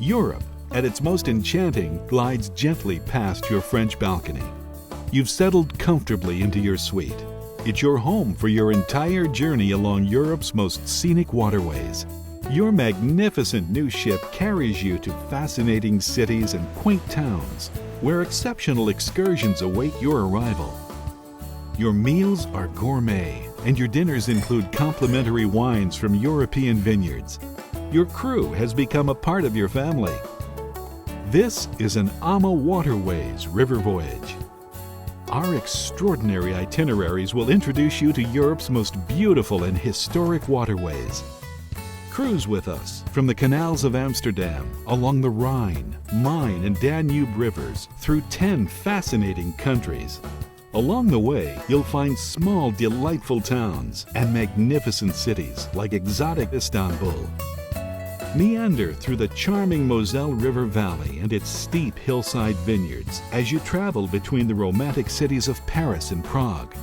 Europe, at its most enchanting, glides gently past your French balcony. You've settled comfortably into your suite. It's your home for your entire journey along Europe's most scenic waterways. Your magnificent new ship carries you to fascinating cities and quaint towns, where exceptional excursions await your arrival. Your meals are gourmet, and your dinners include complimentary wines from European vineyards. Your crew has become a part of your family. This is an AMAWATERWAYS river voyage. Our extraordinary itineraries will introduce you to Europe's most beautiful and historic waterways. Cruise with us from the canals of Amsterdam, along the Rhine, Main, and Danube rivers, through 10 fascinating countries. Along the way, you'll find small, delightful towns and magnificent cities like exotic Istanbul. Meander through the charming Moselle River Valley and its steep hillside vineyards as you travel between the romantic cities of Paris and Prague.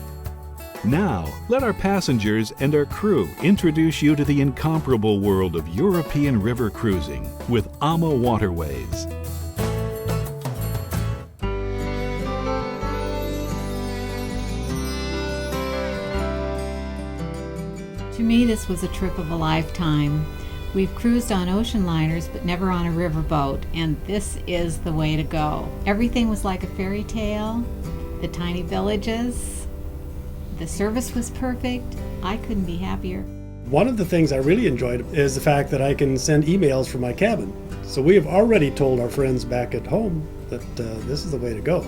Now, let our passengers and our crew introduce you to the incomparable world of European river cruising with AMAWATERWAYS. To me, this was a trip of a lifetime. We've cruised on ocean liners, but never on a riverboat, and this is the way to go. Everything was like a fairy tale, the tiny villages. The service was perfect. I couldn't be happier. One of the things I really enjoyed is the fact that I can send emails from my cabin. So we have already told our friends back at home that this is the way to go.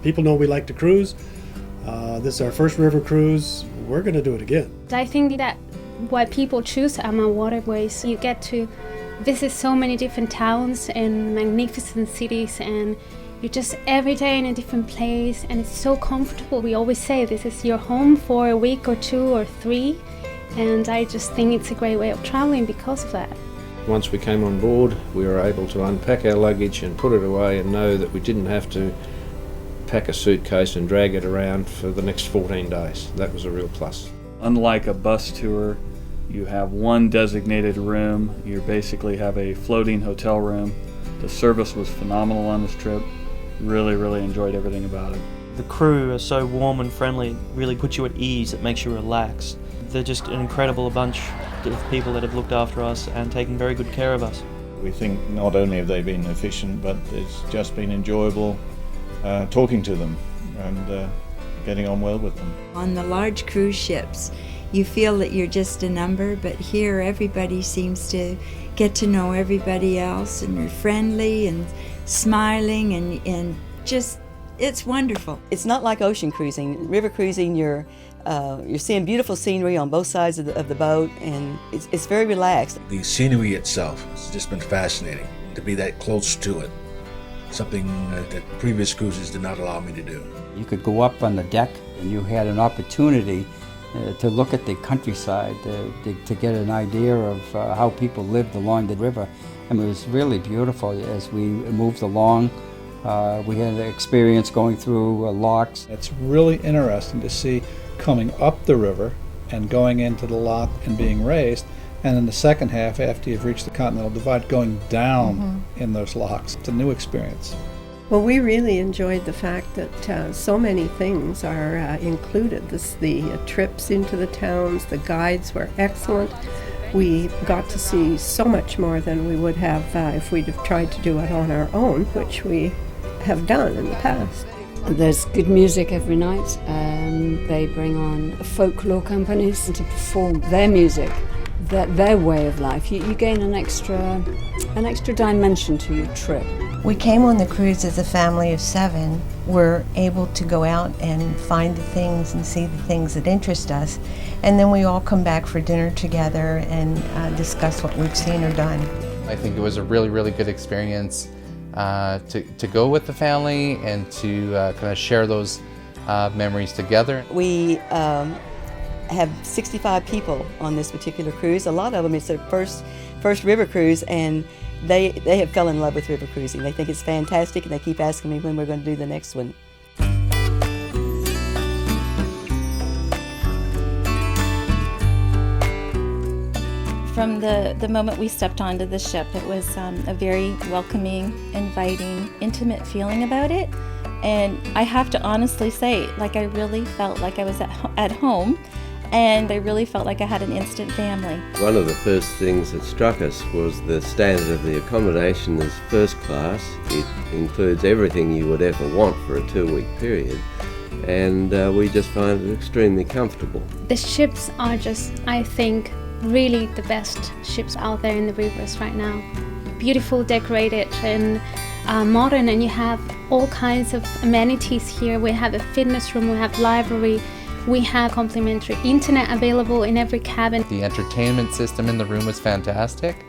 People know we like to cruise. This is our first river cruise. We're going to do it again. I think that why people choose AMAWATERWAYS, you get to visit so many different towns and magnificent cities, and you're just every day in a different place, and it's so comfortable. We always say this is your home for a week or 2 or 3, and I just think it's a great way of traveling because of that. Once we came on board, we were able to unpack our luggage and put it away and know that we didn't have to pack a suitcase and drag it around for the next 14 days. That was a real plus. Unlike a bus tour, you have one designated room. You basically have a floating hotel room. The service was phenomenal on this trip. Really enjoyed everything about it. The crew are so warm and friendly, it really puts you at ease, it makes you relaxed. They're just an incredible bunch of people that have looked after us and taken very good care of us. We think not only have they been efficient, but it's just been enjoyable talking to them and getting on well with them. On the large cruise ships, you feel that you're just a number, but here everybody seems to get to know everybody else, and they're friendly and smiling and just, it's wonderful. It's not like ocean cruising. River cruising, you're seeing beautiful scenery on both sides of the boat, and it's very relaxed. The scenery itself has just been fascinating, to be that close to it. Something that previous cruises did not allow me to do. You could go up on the deck and you had an opportunity to look at the countryside, to get an idea of how people lived along the river. I mean, it was really beautiful as we moved along. We had an experience going through locks. It's really interesting to see coming up the river and going into the lock and being raised, and in the second half, after you've reached the Continental Divide, going down in those locks. It's a new experience. Well, we really enjoyed the fact that so many things are included. The trips into the towns, the guides were excellent. We got to see so much more than we would have if we'd have tried to do it on our own, which we have done in the past. There's good music every night. They bring on folklore companies to perform their music, their way of life. You gain an extra dimension to your trip. We came on the cruise as a family of 7. We're able to go out and find the things and see the things that interest us, and then we all come back for dinner together and discuss what we've seen or done. I think it was a really good experience to go with the family and to kind of share those memories together. We have 65 people on this particular cruise. A lot of them, it's their first river cruise, and they have fell in love with river cruising. They think it's fantastic, and they keep asking me when we're going to do the next one. From the moment we stepped onto the ship, it was a very welcoming, inviting, intimate feeling about it. And I have to honestly say, like, I really felt like I was at home, and I really felt like I had an instant family. One of the first things that struck us was the standard of the accommodation is first class. It includes everything you would ever want for a 2-week period, and we just find it extremely comfortable. The ships are just, I think, really the best ships out there in the rivers right now. Beautiful, decorated, and modern, and you have all kinds of amenities here. We have a fitness room, we have library, we have complimentary internet available in every cabin. The entertainment system in the room was fantastic,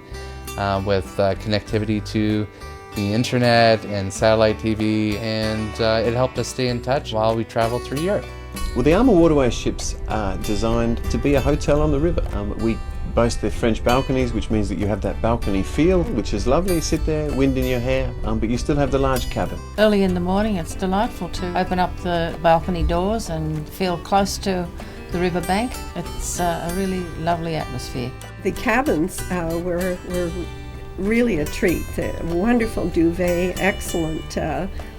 with connectivity to the internet and satellite TV, and it helped us stay in touch while we traveled through Europe. Well, the AMAWATERWAYS ships are designed to be a hotel on the river. We boast their French balconies, which means that you have that balcony feel, which is lovely. Sit there, wind in your hair, but you still have the large cabin. Early in the morning, it's delightful to open up the balcony doors and feel close to the riverbank. It's a really lovely atmosphere. The cabins were really a treat. A wonderful duvet, excellent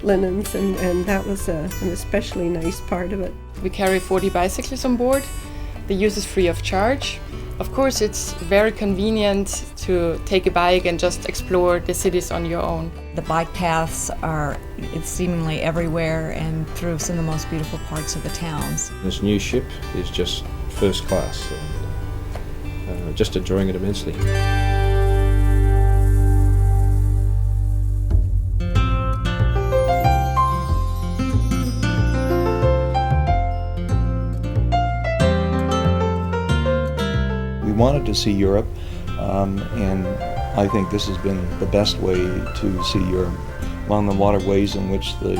linens, and that was an especially nice part of it. We carry 40 bicycles on board. The use is free of charge. Of course, it's very convenient to take a bike and just explore the cities on your own. The bike paths are seemingly everywhere and through some of the most beautiful parts of the towns. This new ship is just first class, and just enjoying it immensely. We wanted to see Europe, and I think this has been the best way to see Europe, along the waterways in which the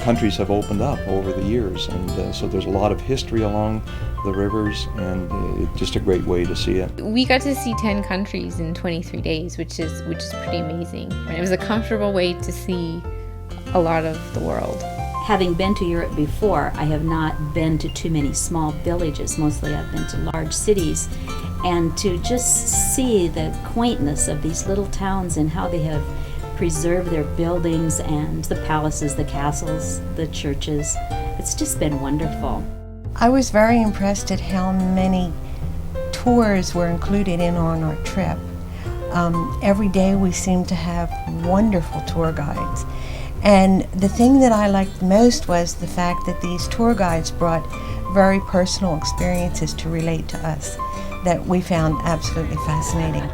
countries have opened up over the years, and so there's a lot of history along the rivers, and it's just a great way to see it. We got to see 10 countries in 23 days, which is pretty amazing. And it was a comfortable way to see a lot of the world. Having been to Europe before, I have not been to too many small villages. Mostly I've been to large cities. And to just see the quaintness of these little towns and how they have preserved their buildings and the palaces, the castles, the churches, it's just been wonderful. I was very impressed at how many tours were included in on our trip. Every day we seemed to have wonderful tour guides. And the thing that I liked most was the fact that these tour guides brought very personal experiences to relate to us that we found absolutely fascinating.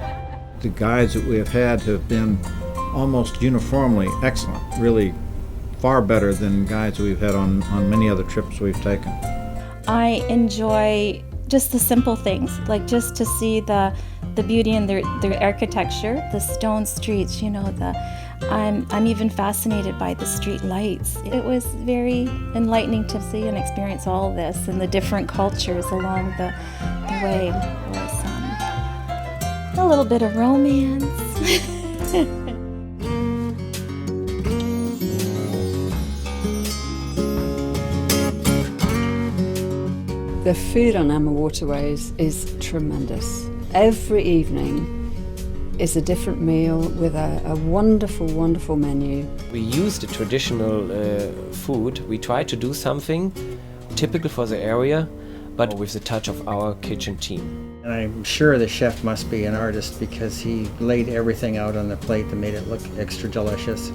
The guides that we have had have been almost uniformly excellent, really far better than guides we've had on many other trips we've taken. I enjoy just the simple things, like just to see the beauty in their architecture, the stone streets, you know, I'm even fascinated by the street lights. It was very enlightening to see and experience all this and the different cultures along the way. It was a little bit of romance. The food on AMAWATERWAYS is tremendous. Every evening is a different meal with a wonderful, wonderful menu. We use the traditional food. We try to do something typical for the area, but with the touch of our kitchen team. And I'm sure the chef must be an artist because he laid everything out on the plate that made it look extra delicious,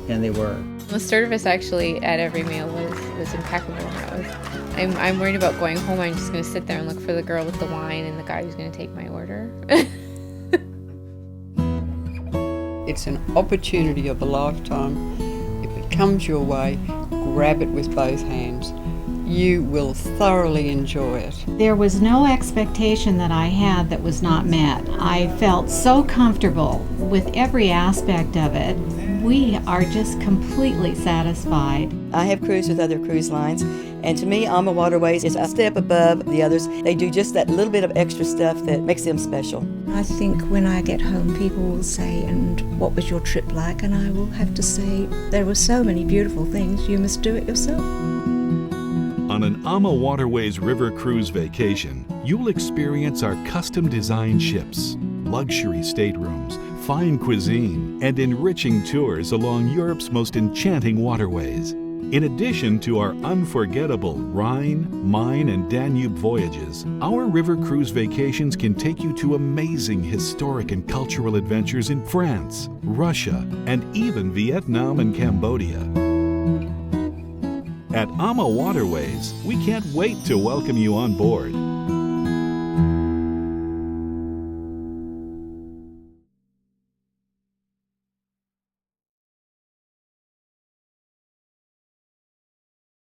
and they were. The service actually at every meal was impeccable. I'm worried about going home. I'm just going to sit there and look for the girl with the wine and the guy who's going to take my order. It's an opportunity of a lifetime. If it comes your way, grab it with both hands. You will thoroughly enjoy it. There was no expectation that I had that was not met. I felt so comfortable with every aspect of it. We are just completely satisfied. I have cruised with other cruise lines, and to me, AMAWATERWAYS is a step above the others. They do just that little bit of extra stuff that makes them special. I think when I get home, people will say, "And what was your trip like?" And I will have to say, there were so many beautiful things, you must do it yourself. On an AMAWATERWAYS river cruise vacation, you'll experience our custom-designed ships, luxury staterooms, fine cuisine, and enriching tours along Europe's most enchanting waterways. In addition to our unforgettable Rhine, Main, and Danube voyages, our river cruise vacations can take you to amazing historic and cultural adventures in France, Russia, and even Vietnam and Cambodia. At AMAWATERWAYS, we can't wait to welcome you on board.